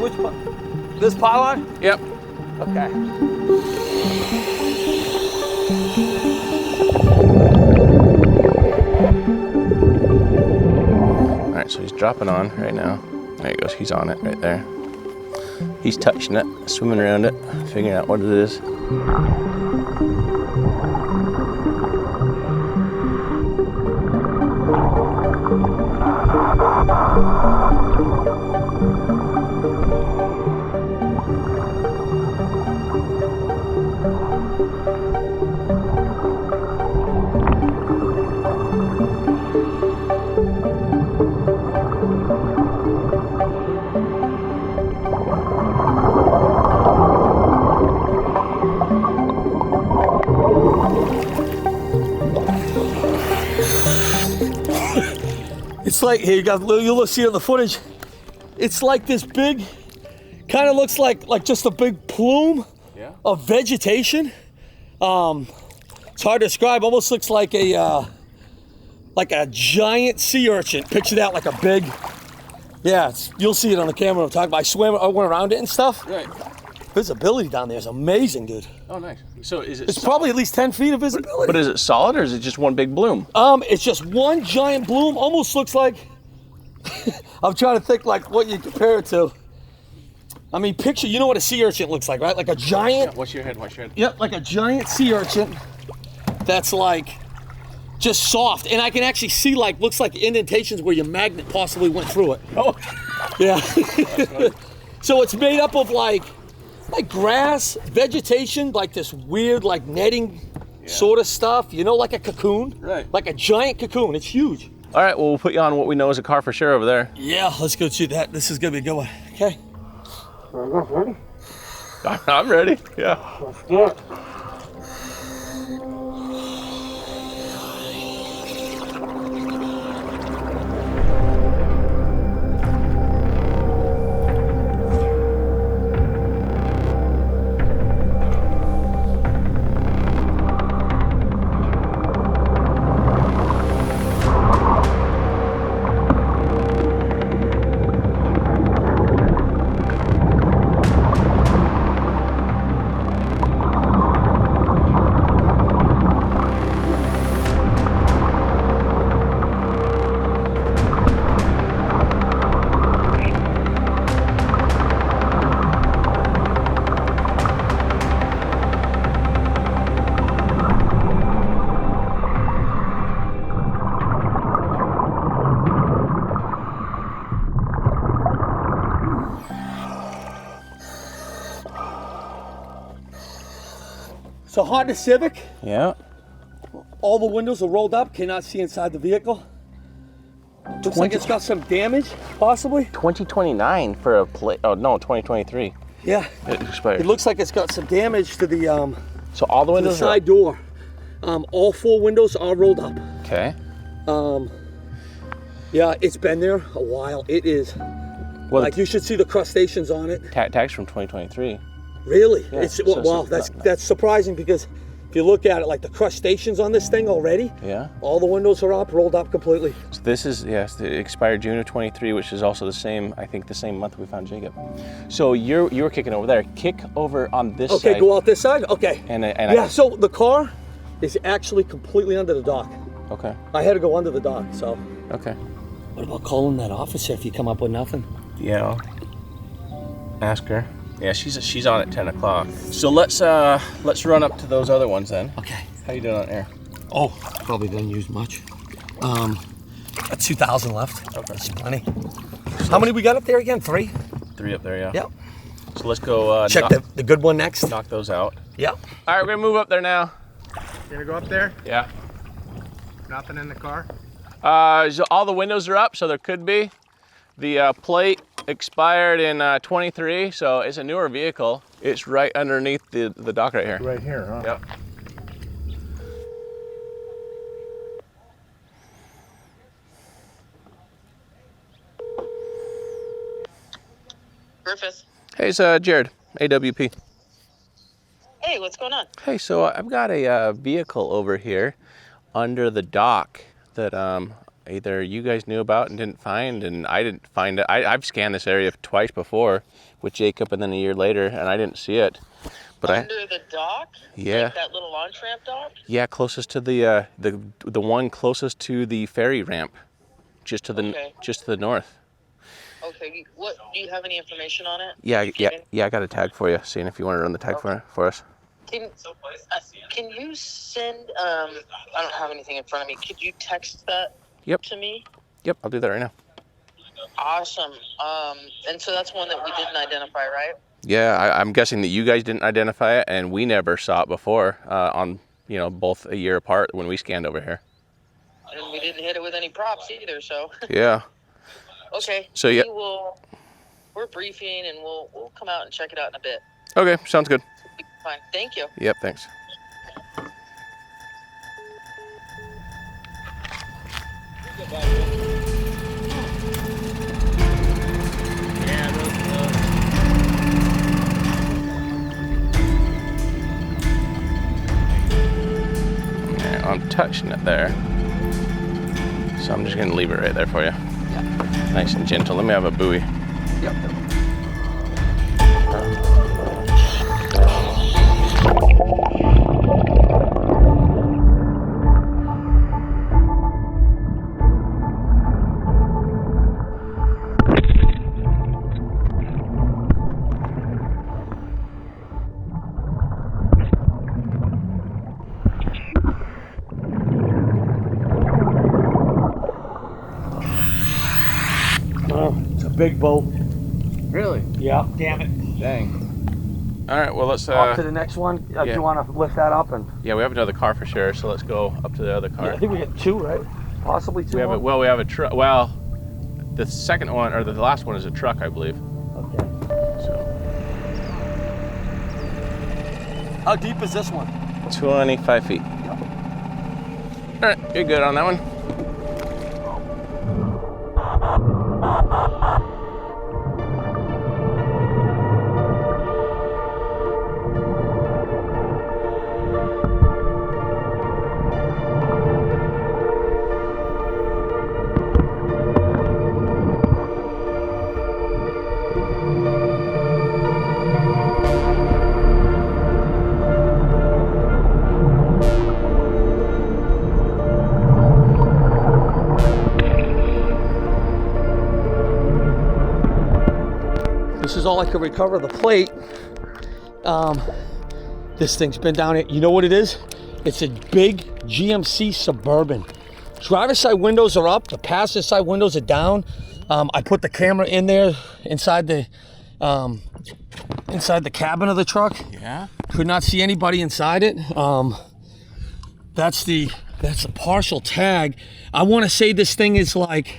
[SPEAKER 2] this pylon?
[SPEAKER 1] Yep.
[SPEAKER 2] Okay.
[SPEAKER 1] All right, so he's dropping on right now. There he goes, he's on it right there. He's touching it, swimming around it, figuring out what it is.
[SPEAKER 2] It's like, here you'll see it in the footage. It's like this big, kind of looks like just a big plume of vegetation. It's hard to describe. Almost looks like a giant sea urchin. Picture that, like a big. Yeah, you'll see it on the camera I'm talking about. I went around it and stuff.
[SPEAKER 1] Right.
[SPEAKER 2] Visibility down there is amazing, dude.
[SPEAKER 1] Oh, nice. So is it?
[SPEAKER 2] It's probably at least 10 feet of visibility.
[SPEAKER 1] But is it solid or is it just one big bloom?
[SPEAKER 2] It's just one giant bloom. Almost looks like. I'm trying to think like what you compare it to. I mean, picture. You know what a sea urchin looks like, right? Like a giant.
[SPEAKER 1] Yeah, watch your head. Watch your head.
[SPEAKER 2] Yep, like a giant sea urchin. That's like just soft, and I can actually see like looks like indentations where your magnet possibly went through it.
[SPEAKER 1] Oh.
[SPEAKER 2] Yeah. So it's made up of like grass, vegetation, like this weird like netting sort of stuff, you know, like a cocoon.
[SPEAKER 1] Right.
[SPEAKER 2] Like a giant cocoon. It's huge.
[SPEAKER 1] All right, well, we'll put you on what we know is a car for sure over there.
[SPEAKER 2] Yeah, let's go see that. This is gonna be a good one. Okay. Ready?
[SPEAKER 1] I'm ready. Yeah.
[SPEAKER 2] Let's do it. So Honda Civic.
[SPEAKER 1] Yeah.
[SPEAKER 2] All the windows are rolled up. Cannot see inside the vehicle. Looks like it's got some damage, possibly.
[SPEAKER 1] 2029 for a plate. Oh no, 2023.
[SPEAKER 2] Yeah.
[SPEAKER 1] It expired.
[SPEAKER 2] It looks like it's got some damage to the
[SPEAKER 1] So all the windows
[SPEAKER 2] side door. All 4 windows are rolled up.
[SPEAKER 1] Okay.
[SPEAKER 2] Yeah, it's been there a while. It is.
[SPEAKER 1] Well,
[SPEAKER 2] like you should see the crustaceans on it.
[SPEAKER 1] Tags from 2023.
[SPEAKER 2] Really?
[SPEAKER 1] Yeah,
[SPEAKER 2] It's
[SPEAKER 1] so-
[SPEAKER 2] wow. That's surprising because if you look at it, like the crustaceans on this thing already.
[SPEAKER 1] Yeah.
[SPEAKER 2] All the windows are up, rolled up completely.
[SPEAKER 1] So this is, yes, it expired June of 23, which is also the same, I think the same month we found Jacob. So you were kicking over there. Kick over on this side.
[SPEAKER 2] Okay, go out this side. Okay.
[SPEAKER 1] And
[SPEAKER 2] yeah. So the car is actually completely under the dock.
[SPEAKER 1] Okay.
[SPEAKER 2] I had to go under the dock. So.
[SPEAKER 1] Okay.
[SPEAKER 2] What about calling that officer if you come up with nothing?
[SPEAKER 1] Yeah. Ask her. Yeah, she's on at 10 o'clock. So let's run up to those other ones then.
[SPEAKER 2] Okay.
[SPEAKER 1] How you doing on air?
[SPEAKER 2] Oh, probably didn't use much. Got 2,000 left. Okay. That's plenty. How many we got up there again? 3?
[SPEAKER 1] 3 up there, yeah.
[SPEAKER 2] Yep.
[SPEAKER 1] So let's go
[SPEAKER 2] check the good one next.
[SPEAKER 1] knock those out.
[SPEAKER 2] Yep.
[SPEAKER 1] All right, we're gonna move up there now.
[SPEAKER 4] You gonna go up there?
[SPEAKER 1] Yeah.
[SPEAKER 4] Nothing in the car?
[SPEAKER 1] So all the windows are up, so there could be. The plate expired in 23, so it's a newer vehicle. It's right underneath the dock right here.
[SPEAKER 4] Right here, huh?
[SPEAKER 1] Yep.
[SPEAKER 7] Griffith.
[SPEAKER 1] Hey, it's Jared, AWP.
[SPEAKER 7] Hey, what's going on?
[SPEAKER 1] Hey, so I've got a vehicle over here under the dock that either you guys knew about and didn't find, and I didn't find it. I've scanned this area twice before with Jacob, and then a year later, and I didn't see it. But
[SPEAKER 7] under the dock?
[SPEAKER 1] Yeah.
[SPEAKER 7] Like that little launch ramp dock?
[SPEAKER 1] Yeah, closest to the one closest to the ferry ramp, just to the north.
[SPEAKER 7] Okay. What do you have any information on it?
[SPEAKER 1] Yeah. I got a tag for you. Seeing if you want to run the tag for us.
[SPEAKER 7] Can you send? I don't have anything in front of me. Could you text that to me?
[SPEAKER 1] Yep, I'll do that right now.
[SPEAKER 7] Awesome. And so that's one that we didn't identify, right?
[SPEAKER 1] Yeah, I'm guessing that you guys didn't identify it, and we never saw it before on both a year apart when we scanned over here.
[SPEAKER 7] And we didn't hit it with any props either, so.
[SPEAKER 1] Yeah.
[SPEAKER 7] Okay.
[SPEAKER 1] So yeah.
[SPEAKER 7] We're briefing, and we'll come out and check it out in a bit.
[SPEAKER 1] Okay, sounds good.
[SPEAKER 7] Fine. Thank you.
[SPEAKER 1] Yep, thanks. I'm touching it there, so I'm just gonna leave it right there for you.
[SPEAKER 2] Yeah.
[SPEAKER 1] Nice and gentle. Let me have a buoy.
[SPEAKER 2] Yep. Big boat.
[SPEAKER 1] Really?
[SPEAKER 2] Yeah. Damn it.
[SPEAKER 1] Dang. All right. Well, let's
[SPEAKER 2] up to the next one. If you want to lift that up and.
[SPEAKER 1] Yeah, we have another car for sure. So let's go up to the other car.
[SPEAKER 2] Yeah, I think we got two, right? Possibly two.
[SPEAKER 1] We have a truck. Well, the second one or the last one is a truck, I believe.
[SPEAKER 2] Okay.
[SPEAKER 1] So.
[SPEAKER 2] How deep is this one?
[SPEAKER 1] 25 feet.
[SPEAKER 2] Yep.
[SPEAKER 1] All right. You're good on that one.
[SPEAKER 2] This is all I could recover the plate. This thing's been down here. You know what it is? It's a big GMC Suburban. Driver's side windows are up. The passenger side windows are down. I put the camera in there inside the cabin of the truck.
[SPEAKER 1] Yeah.
[SPEAKER 2] Could not see anybody inside it. That's a partial tag. I want to say this thing is like.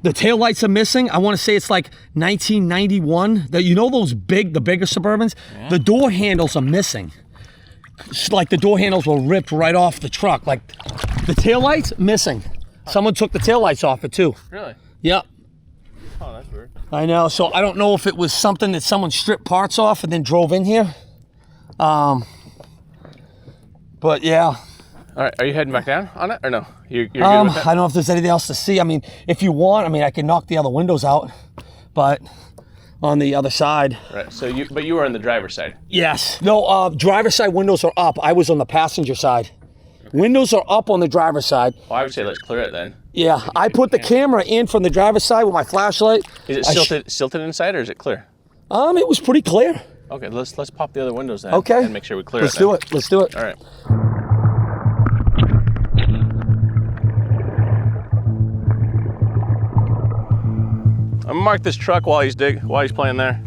[SPEAKER 2] The taillights are missing. I want to say it's like 1991. Those the bigger Suburbans? Yeah. The door handles are missing. It's like the door handles were ripped right off the truck. Like the taillights missing. Someone took the taillights off it too.
[SPEAKER 1] Really?
[SPEAKER 2] Yep.
[SPEAKER 1] Oh, that's weird.
[SPEAKER 2] I know. So I don't know if it was something that someone stripped parts off and then drove in here. But yeah.
[SPEAKER 1] All right, are you heading back down on it or no? You're good with that?
[SPEAKER 2] I don't know if there's anything else to see. I mean, if you want, I can knock the other windows out, but on the other side.
[SPEAKER 1] Right. So you were on the driver's side.
[SPEAKER 2] Yes. No. Driver's side windows are up. I was on the passenger side. Okay. Windows are up on the driver's side.
[SPEAKER 1] Well, I would say let's clear it then.
[SPEAKER 2] Yeah, I put the camera in from the driver's side with my flashlight.
[SPEAKER 1] Is it silted inside or is it clear?
[SPEAKER 2] It was pretty clear.
[SPEAKER 1] Okay, let's pop the other windows then.
[SPEAKER 2] Okay.
[SPEAKER 1] And make sure we clear
[SPEAKER 2] Let's do it. Let's do it.
[SPEAKER 1] All right. I'm gonna mark this truck while he's playing there.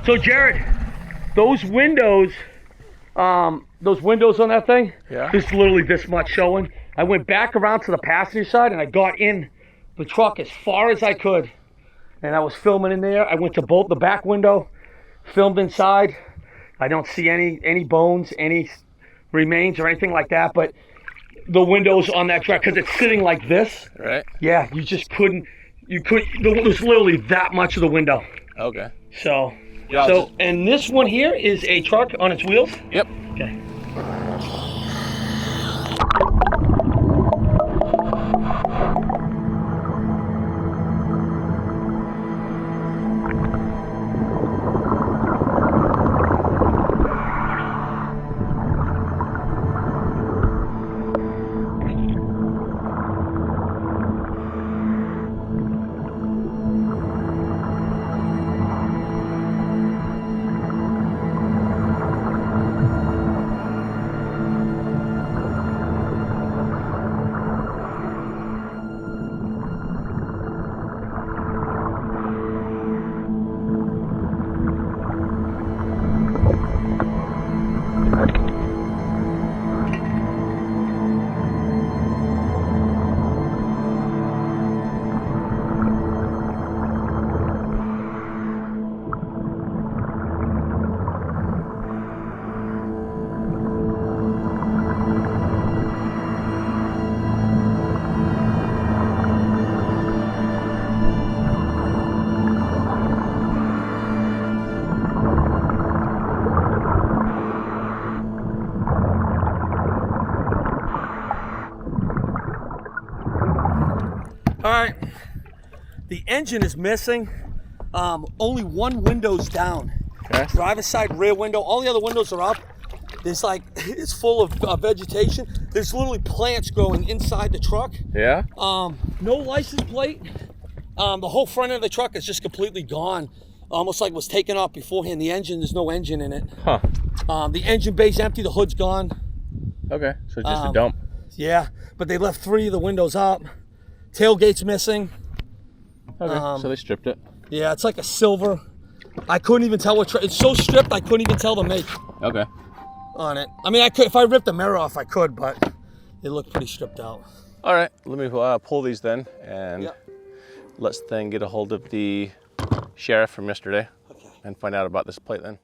[SPEAKER 2] So Jared, those windows on that thing,
[SPEAKER 1] Yeah.
[SPEAKER 2] there's literally this much showing. I went back around to the passenger side and I got in the truck as far as I could. And I was filming in there. I went to both the back window, filmed inside. I don't see any bones, any remains or anything like that, but the windows on that truck, because it's sitting like this.
[SPEAKER 1] Right.
[SPEAKER 2] Yeah, you just couldn't, there's literally that much of the window.
[SPEAKER 1] Okay.
[SPEAKER 2] So,
[SPEAKER 1] Yeah,
[SPEAKER 2] and this one here is a truck on its wheels?
[SPEAKER 1] Yep.
[SPEAKER 2] Okay. All right, the engine is missing. Only one window's down.
[SPEAKER 1] Okay.
[SPEAKER 2] Driver's side rear window. All the other windows are up. There's it's full of vegetation. There's literally plants growing inside the truck.
[SPEAKER 1] Yeah.
[SPEAKER 2] No license plate. The whole front end of the truck is just completely gone. Almost like it was taken off beforehand. The engine, there's no engine in it.
[SPEAKER 1] Huh.
[SPEAKER 2] The engine bay's empty. The hood's gone.
[SPEAKER 1] Okay. So just a dump.
[SPEAKER 2] Yeah, but they left 3 of the windows up. Tailgate's missing.
[SPEAKER 1] Okay. So they stripped it.
[SPEAKER 2] Yeah, it's like a silver. I couldn't even tell what it's so stripped. I couldn't even tell the make
[SPEAKER 1] Okay.
[SPEAKER 2] on it. I mean, I could if I ripped the mirror off, I could, but it looked pretty stripped out.
[SPEAKER 1] All right. Let me pull these then, and
[SPEAKER 2] Yep.
[SPEAKER 1] let's then get a hold of the sheriff from yesterday and find out about this plate then.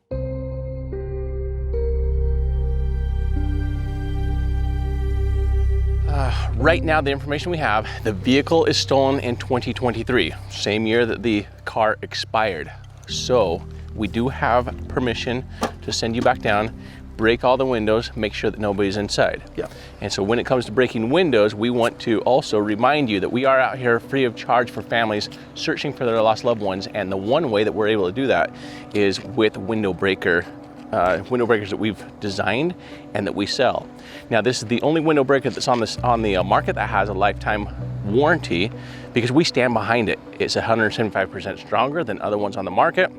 [SPEAKER 1] Right now, the information we have, the vehicle is stolen in 2023, same year that the car expired. So we do have permission to send you back down, break all the windows, make sure that nobody's inside.
[SPEAKER 2] Yeah.
[SPEAKER 1] And so when it comes to breaking windows, we want to also remind you that we are out here free of charge for families searching for their lost loved ones. And the one way that we're able to do that is with window breakers that we've designed and that we sell. Now, this is the only window breaker that's on the market that has a lifetime warranty, because we stand behind it. It's 175% stronger than other ones on the market.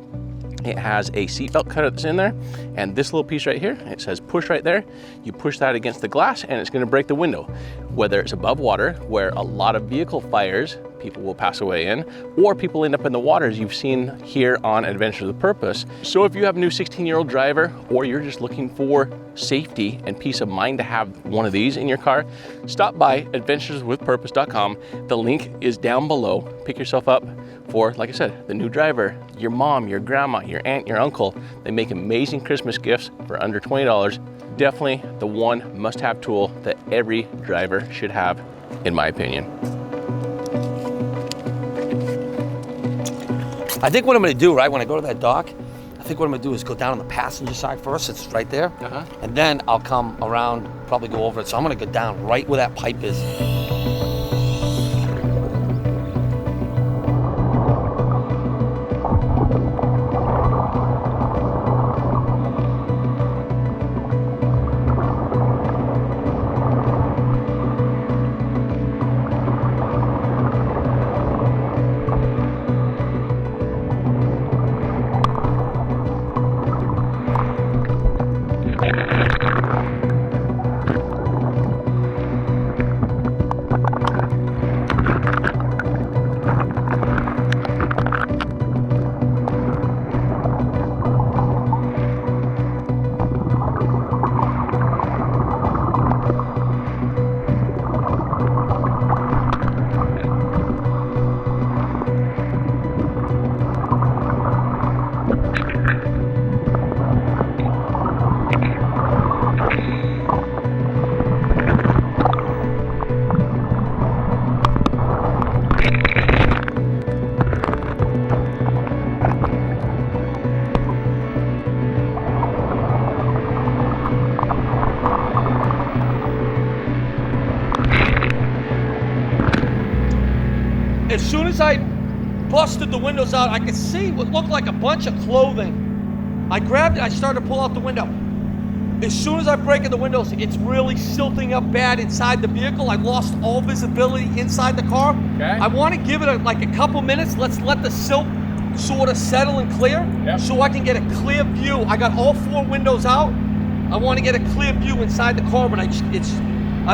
[SPEAKER 1] It has a seatbelt cutter that's in there, and this little piece right here, it says push right there. You push that against the glass and it's gonna break the window. Whether it's above water, where a lot of vehicle fires people will pass away in, or people end up in the waters you've seen here on Adventures with Purpose. So if you have a new 16-year-old driver, or you're just looking for safety and peace of mind to have one of these in your car, stop by adventureswithpurpose.com. The link is down below. Pick yourself up for, like I said, the new driver, your mom, your grandma, your aunt, your uncle. They make amazing Christmas gifts for under $20. Definitely the one must-have tool that every driver should have, in my opinion.
[SPEAKER 2] I think what I'm gonna do, right, when I go to that dock, I think what I'm gonna do is go down on the passenger side first. It's right there. And then I'll come around, probably go over it. So I'm gonna go down right where that pipe is. as soon as I busted the windows out, I could see what looked like a bunch of clothing. I grabbed it, I started to pull out the window. As soon as I break in the windows, it's really silting up bad inside the vehicle. I lost all visibility inside the car.
[SPEAKER 1] Okay.
[SPEAKER 2] I want to give it like a couple minutes. Let's let the silt sort of settle and clear so I can get a clear view. I got all 4 windows out. I want to get a clear view inside the car, but I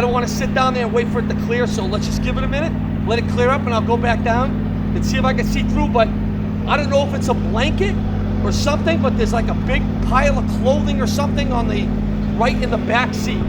[SPEAKER 2] don't want to sit down there and wait for it to clear, so let's just give it a minute, let it clear up, and I'll go back down and see if I can see through. But I don't know if it's a blanket or something, but there's like a big pile of clothing or something on the right in the back seat.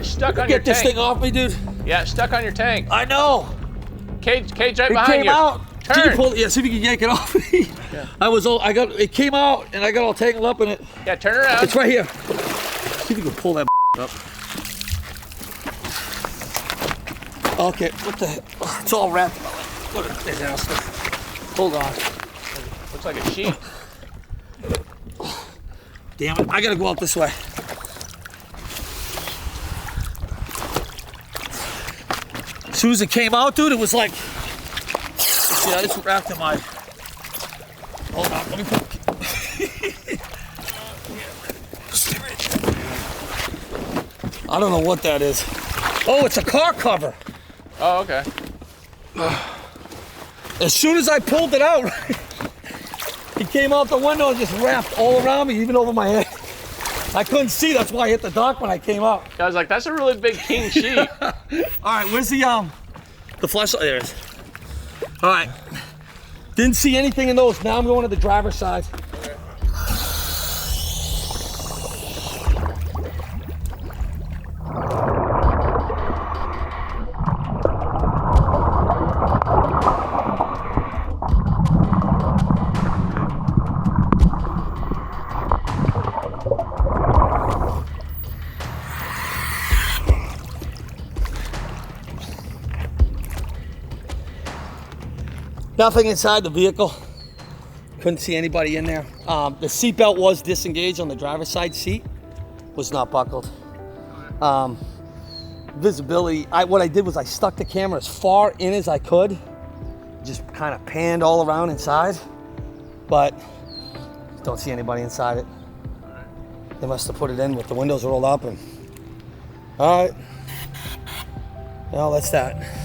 [SPEAKER 1] Stuck on
[SPEAKER 2] Get
[SPEAKER 1] your
[SPEAKER 2] this
[SPEAKER 1] tank.
[SPEAKER 2] thing off me, dude.
[SPEAKER 1] Yeah, stuck on your tank.
[SPEAKER 2] I know.
[SPEAKER 1] Cage right
[SPEAKER 2] It
[SPEAKER 1] behind
[SPEAKER 2] came
[SPEAKER 1] you.
[SPEAKER 2] out.
[SPEAKER 1] Turn.
[SPEAKER 2] Can you pull, yeah, see if you can yank it off me. Yeah. It came out and I got all tangled up in it.
[SPEAKER 1] Yeah, turn around.
[SPEAKER 2] It's right here. See if you can pull that up. Okay, what the heck? It's all wrapped. What a disaster. Hold on.
[SPEAKER 1] Looks like a sheet.
[SPEAKER 2] Damn it, I gotta go out this way. As soon as it came out, dude, it was like, yeah, it's wrapped in my, hold on, let me put, I don't know what that is. Oh, it's a car cover.
[SPEAKER 1] Oh, okay.
[SPEAKER 2] As soon as I pulled it out, it came out the window and just wrapped all around me, even over my head. I couldn't see, that's why I hit the dock when I came out.
[SPEAKER 1] I was like, that's a really big king sheet.
[SPEAKER 2] All right, where's the flashlight? There it is. All right, didn't see anything in those. Now I'm going to the driver's side. Nothing inside the vehicle. Couldn't see anybody in there. The seatbelt was disengaged on the driver's side seat. Was not buckled. Visibility, what I did was I stuck the camera as far in as I could. Just kind of panned all around inside. But don't see anybody inside it. They must have put it in with the windows rolled up. And all right. Well, that's that.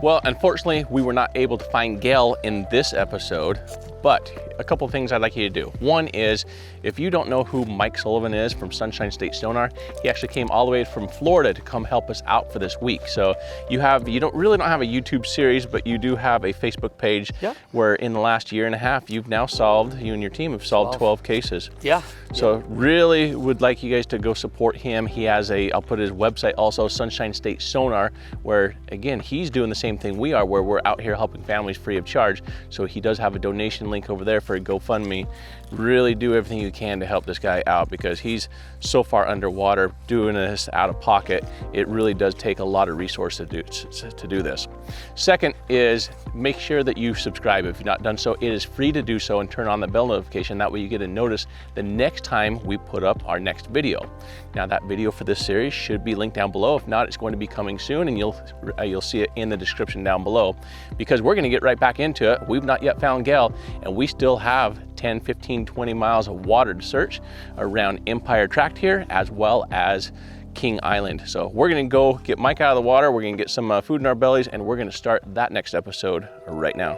[SPEAKER 1] Well, unfortunately, we were not able to find Gail in this episode, but a couple things I'd like you to do. One is, if you don't know who Mike Sullivan is from Sunshine State Sonar, he actually came all the way from Florida to come help us out for this week. So you don't really have a YouTube series, but you do have a Facebook page where in the last year and a half, you and your team have solved 12 cases.
[SPEAKER 2] Yeah.
[SPEAKER 1] So really would like you guys to go support him. He has I'll put his website also, Sunshine State Sonar, where again, he's doing the same thing we are, where we're out here helping families free of charge. So he does have a donation link over there for a GoFundMe. Really do everything you can to help this guy out because he's so far underwater doing this out of pocket. It really does take a lot of resources to do this. Second is make sure that you subscribe if you've not done so. It is free to do so and turn on the bell notification. That way you get a notice the next time we put up our next video. Now that video for this series should be linked down below. If not, it's going to be coming soon and you'll see it in the description down below because we're going to get right back into it. We've not yet found Gail and we still have 10, 15, 20 miles of water to search around Empire Tract here as well as King Island. So we're gonna go get Mike out of the water, we're gonna get some food in our bellies, and we're gonna start that next episode right now.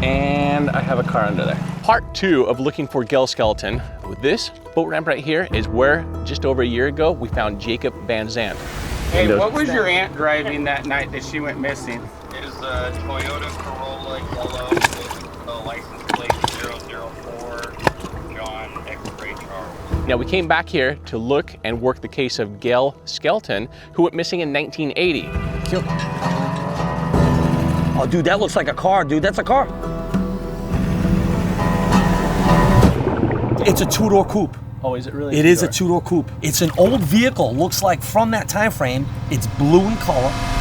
[SPEAKER 1] And I have a car under there. Part 2 of looking for Gail Skelton. With this boat ramp right here is where just over a year ago we found Jacob VanZant.
[SPEAKER 6] Hey, what was your aunt driving that night that she went missing?
[SPEAKER 8] It was a Toyota Corolla yellow with the license plate 004 John
[SPEAKER 1] Now, we came back here to look and work the case of Gail Skelton, who went missing in 1980.
[SPEAKER 2] Oh, dude, that looks like a car, dude. That's a car. It's a two-door coupe.
[SPEAKER 1] Oh, is it really?
[SPEAKER 2] It is a two-door coupe. It's an old vehicle. Looks like from that time frame. It's blue in color.